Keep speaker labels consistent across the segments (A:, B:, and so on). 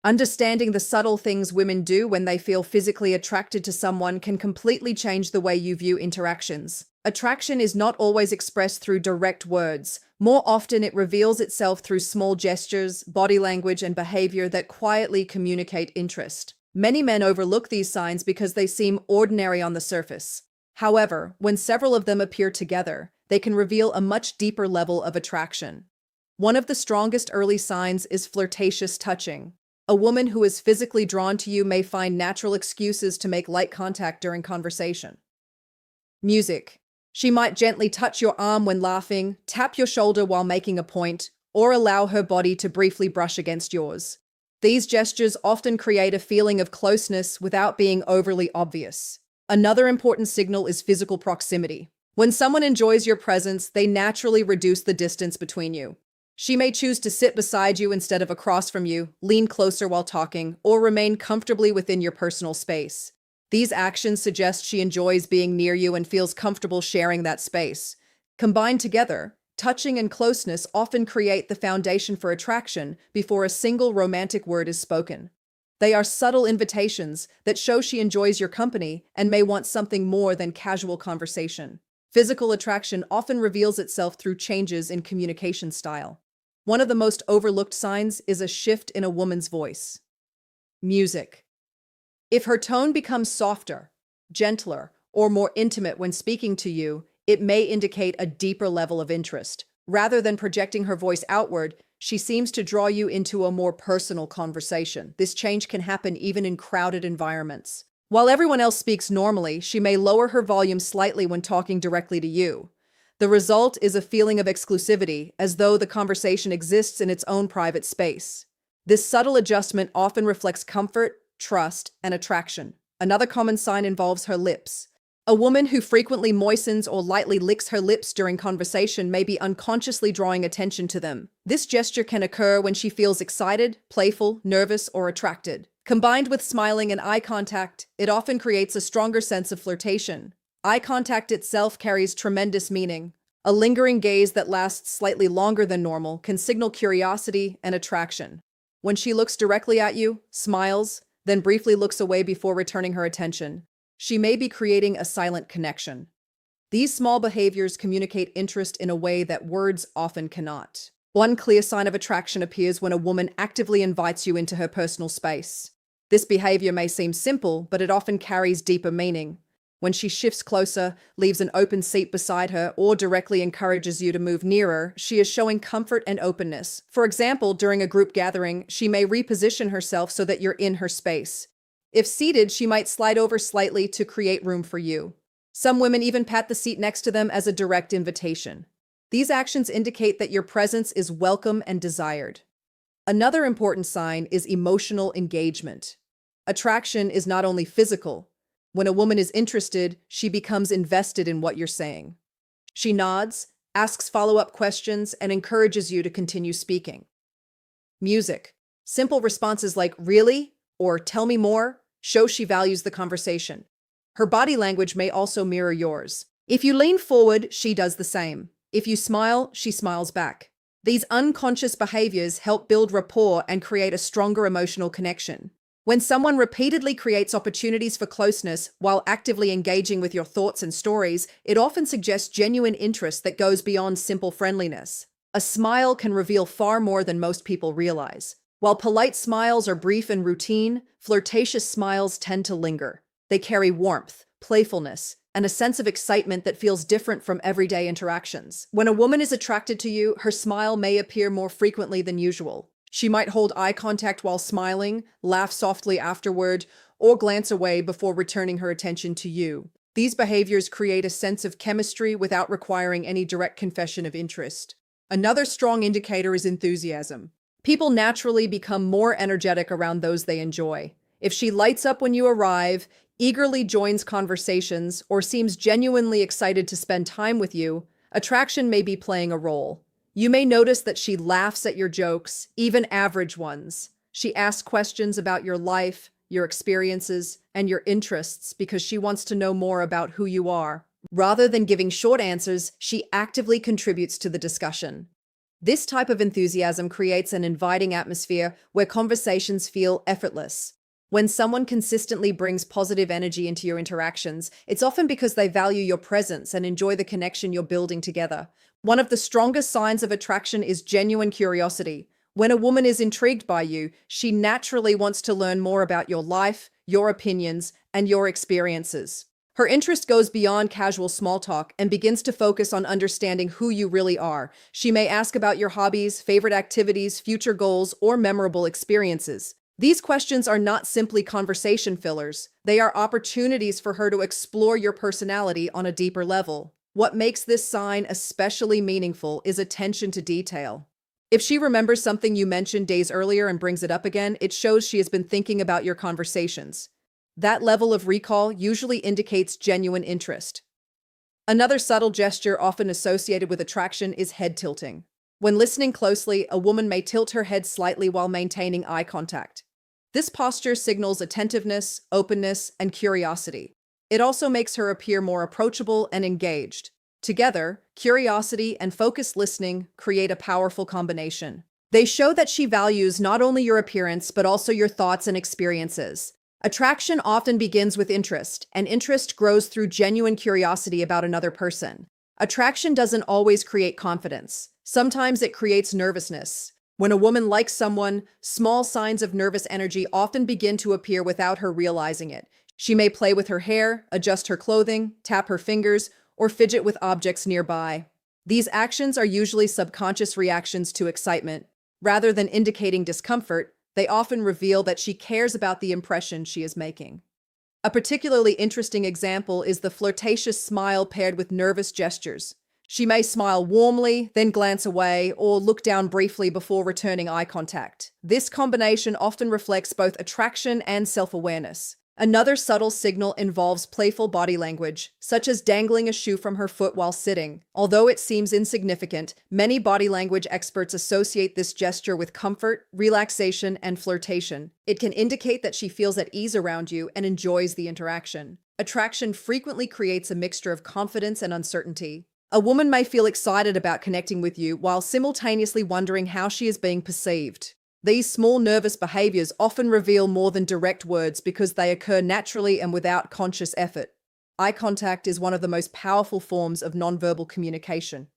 A: Understanding the subtle things women do when they feel physically attracted to someone can completely change the way you view interactions. Attraction is not always expressed through direct words. More often, it reveals itself through small gestures, body language, and behavior that quietly communicate interest. Many men overlook these signs because they seem ordinary on the surface. However, when several of them appear together, they can reveal a much deeper level of attraction. One of the strongest early signs is flirtatious touching. A woman who is physically drawn to you may find natural excuses to make light contact during conversation. Music. She might gently touch your arm when laughing, tap your shoulder while making a point, or allow her body to briefly brush against yours. These gestures often create a feeling of closeness without being overly obvious. Another important signal is physical proximity. When someone enjoys your presence, they naturally reduce the distance between you. She may choose to sit beside you instead of across from you, lean closer while talking, or remain comfortably within your personal space. These actions suggest she enjoys being near you and feels comfortable sharing that space. Combined together, touching and closeness often create the foundation for attraction before a single romantic word is spoken. They are subtle invitations that show she enjoys your company and may want something more than casual conversation. Physical attraction often reveals itself through changes in communication style. One of the most overlooked signs is a shift in a woman's voice. Music. If her tone becomes softer, gentler, or more intimate when speaking to you, it may indicate a deeper level of interest. Rather than projecting her voice outward, she seems to draw you into a more personal conversation. This change can happen even in crowded environments. While everyone else speaks normally, she may lower her volume slightly when talking directly to you. The result is a feeling of exclusivity, as though the conversation exists in its own private space. This subtle adjustment often reflects comfort, trust, and attraction. Another common sign involves her lips. A woman who frequently moistens or lightly licks her lips during conversation may be unconsciously drawing attention to them. This gesture can occur when she feels excited, playful, nervous, or attracted. Combined with smiling and eye contact, it often creates a stronger sense of flirtation. Eye contact itself carries tremendous meaning. A lingering gaze that lasts slightly longer than normal can signal curiosity and attraction. When she looks directly at you, smiles, then briefly looks away before returning her attention, she may be creating a silent connection. These small behaviors communicate interest in a way that words often cannot. One clear sign of attraction appears when a woman actively invites you into her personal space. This behavior may seem simple, but it often carries deeper meaning. When she shifts closer, leaves an open seat beside her, or directly encourages you to move nearer, she is showing comfort and openness. For example, during a group gathering, she may reposition herself so that you're in her space. If seated, she might slide over slightly to create room for you. Some women even pat the seat next to them as a direct invitation. These actions indicate that your presence is welcome and desired. Another important sign is emotional engagement. Attraction is not only physical. When a woman is interested, she becomes invested in what you're saying. She nods, asks follow-up questions, and encourages you to continue speaking. Music. Simple responses like "really?" or "tell me more" show she values the conversation. Her body language may also mirror yours. If you lean forward, she does the same. If you smile, she smiles back. These unconscious behaviors help build rapport and create a stronger emotional connection. When someone repeatedly creates opportunities for closeness while actively engaging with your thoughts and stories, it often suggests genuine interest that goes beyond simple friendliness. A smile can reveal far more than most people realize. While polite smiles are brief and routine, flirtatious smiles tend to linger. They carry warmth, playfulness, and a sense of excitement that feels different from everyday interactions. When a woman is attracted to you, her smile may appear more frequently than usual. She might hold eye contact while smiling, laugh softly afterward, or glance away before returning her attention to you. These behaviors create a sense of chemistry without requiring any direct confession of interest. Another strong indicator is enthusiasm. People naturally become more energetic around those they enjoy. If she lights up when you arrive, eagerly joins conversations, or seems genuinely excited to spend time with you, attraction may be playing a role. You may notice that she laughs at your jokes, even average ones. She asks questions about your life, your experiences, and your interests because she wants to know more about who you are. Rather than giving short answers, she actively contributes to the discussion. This type of enthusiasm creates an inviting atmosphere where conversations feel effortless. When someone consistently brings positive energy into your interactions, it's often because they value your presence and enjoy the connection you're building together. One of the strongest signs of attraction is genuine curiosity. When a woman is intrigued by you, she naturally wants to learn more about your life, your opinions, and your experiences. Her interest goes beyond casual small talk and begins to focus on understanding who you really are. She may ask about your hobbies, favorite activities, future goals, or memorable experiences. These questions are not simply conversation fillers. They are opportunities for her to explore your personality on a deeper level. What makes this sign especially meaningful is attention to detail. If she remembers something you mentioned days earlier and brings it up again, it shows she has been thinking about your conversations. That level of recall usually indicates genuine interest. Another subtle gesture often associated with attraction is head tilting. When listening closely, a woman may tilt her head slightly while maintaining eye contact. This posture signals attentiveness, openness, and curiosity. It also makes her appear more approachable and engaged. Together, curiosity and focused listening create a powerful combination. They show that she values not only your appearance, but also your thoughts and experiences. Attraction often begins with interest, and interest grows through genuine curiosity about another person. Attraction doesn't always create confidence. Sometimes it creates nervousness. When a woman likes someone, small signs of nervous energy often begin to appear without her realizing it. She may play with her hair, adjust her clothing, tap her fingers, or fidget with objects nearby. These actions are usually subconscious reactions to excitement. Rather than indicating discomfort, they often reveal that she cares about the impression she is making. A particularly interesting example is the flirtatious smile paired with nervous gestures. She may smile warmly, then glance away, or look down briefly before returning eye contact. This combination often reflects both attraction and self-awareness. Another subtle signal involves playful body language, such as dangling a shoe from her foot while sitting. Although it seems insignificant, many body language experts associate this gesture with comfort, relaxation, and flirtation. It can indicate that she feels at ease around you and enjoys the interaction. Attraction frequently creates a mixture of confidence and uncertainty. A woman may feel excited about connecting with you while simultaneously wondering how she is being perceived. These small nervous behaviors often reveal more than direct words because they occur naturally and without conscious effort. Eye contact is one of the most powerful forms of nonverbal communication.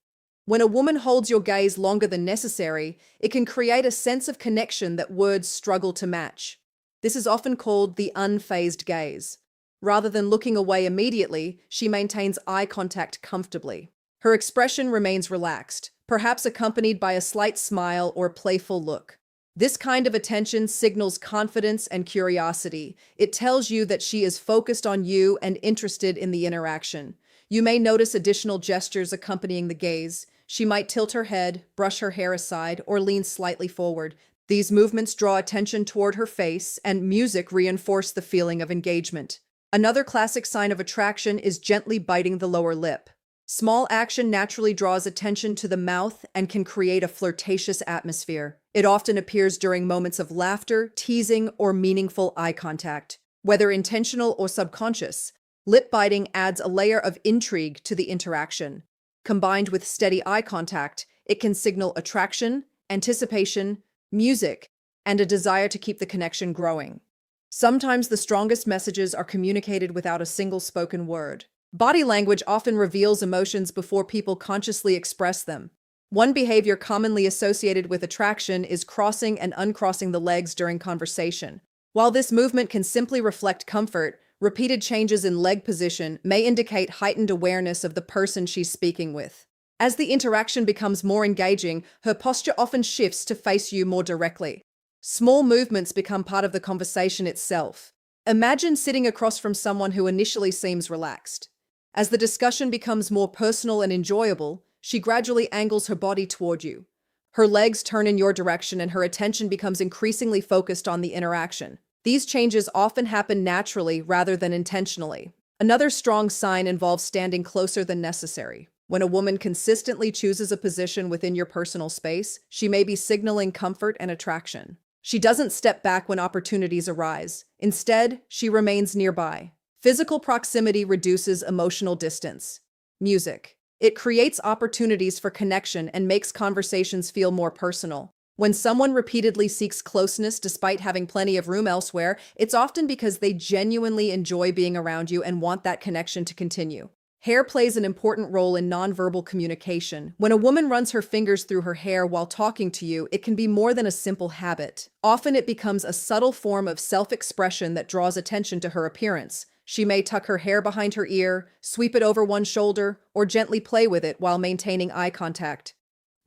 A: When a woman holds your gaze longer than necessary, it can create a sense of connection that words struggle to match. This is often called the unfazed gaze. Rather than looking away immediately, she maintains eye contact comfortably. Her expression remains relaxed, perhaps accompanied by a slight smile or playful look. This kind of attention signals confidence and curiosity. It tells you that she is focused on you and interested in the interaction. You may notice additional gestures accompanying the gaze. She might tilt her head, brush her hair aside, or lean slightly forward. These movements draw attention toward her face, and music reinforce the feeling of engagement. Another classic sign of attraction is gently biting the lower lip. Small action naturally draws attention to the mouth and can create a flirtatious atmosphere. It often appears during moments of laughter, teasing, or meaningful eye contact. Whether intentional or subconscious, lip biting adds a layer of intrigue to the interaction. Combined with steady eye contact, it can signal attraction, anticipation, music, and a desire to keep the connection growing. Sometimes the strongest messages are communicated without a single spoken word. Body language often reveals emotions before people consciously express them. One behavior commonly associated with attraction is crossing and uncrossing the legs during conversation. While this movement can simply reflect comfort, repeated changes in leg position may indicate heightened awareness of the person she's speaking with. As the interaction becomes more engaging, her posture often shifts to face you more directly. Small movements become part of the conversation itself. Imagine sitting across from someone who initially seems relaxed. As the discussion becomes more personal and enjoyable, she gradually angles her body toward you. Her legs turn in your direction and her attention becomes increasingly focused on the interaction. These changes often happen naturally rather than intentionally. Another strong sign involves standing closer than necessary. When a woman consistently chooses a position within your personal space, she may be signaling comfort and attraction. She doesn't step back when opportunities arise. Instead, she remains nearby. Physical proximity reduces emotional distance. Music. It creates opportunities for connection and makes conversations feel more personal. When someone repeatedly seeks closeness despite having plenty of room elsewhere, it's often because they genuinely enjoy being around you and want that connection to continue. Hair plays an important role in nonverbal communication. When a woman runs her fingers through her hair while talking to you, it can be more than a simple habit. Often it becomes a subtle form of self-expression that draws attention to her appearance. She may tuck her hair behind her ear, sweep it over one shoulder, or gently play with it while maintaining eye contact.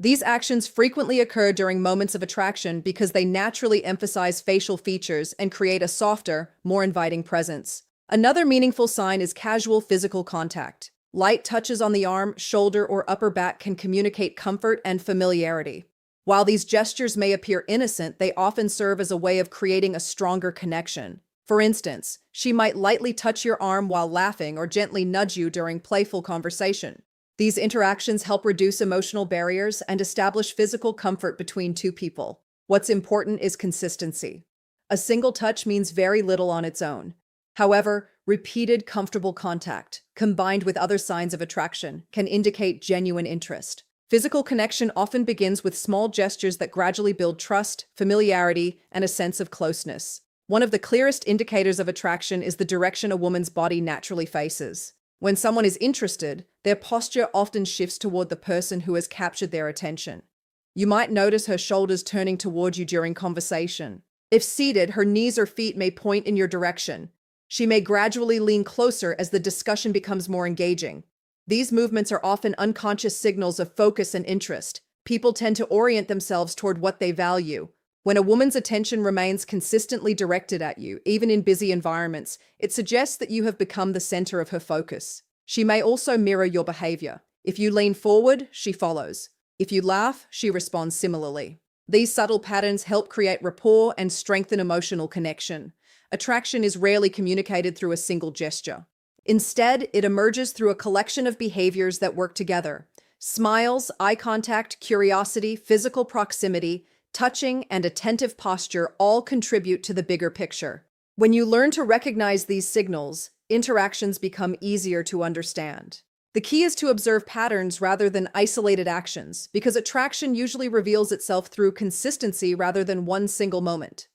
A: These actions frequently occur during moments of attraction because they naturally emphasize facial features and create a softer, more inviting presence. Another meaningful sign is casual physical contact. Light touches on the arm, shoulder, or upper back can communicate comfort and familiarity. While these gestures may appear innocent, they often serve as a way of creating a stronger connection. For instance, she might lightly touch your arm while laughing or gently nudge you during playful conversation. These interactions help reduce emotional barriers and establish physical comfort between two people. What's important is consistency. A single touch means very little on its own. However, repeated comfortable contact, combined with other signs of attraction, can indicate genuine interest. Physical connection often begins with small gestures that gradually build trust, familiarity, and a sense of closeness. One of the clearest indicators of attraction is the direction a woman's body naturally faces. When someone is interested, their posture often shifts toward the person who has captured their attention. You might notice her shoulders turning toward you during conversation. If seated, her knees or feet may point in your direction. She may gradually lean closer as the discussion becomes more engaging. These movements are often unconscious signals of focus and interest. People tend to orient themselves toward what they value. When a woman's attention remains consistently directed at you, even in busy environments, it suggests that you have become the center of her focus. She may also mirror your behavior. If you lean forward, she follows. If you laugh, she responds similarly. These subtle patterns help create rapport and strengthen emotional connection. Attraction is rarely communicated through a single gesture. Instead, it emerges through a collection of behaviors that work together. Smiles, eye contact, curiosity, physical proximity, touching, and attentive posture all contribute to the bigger picture. When you learn to recognize these signals, interactions become easier to understand. The key is to observe patterns rather than isolated actions, because attraction usually reveals itself through consistency rather than one single moment.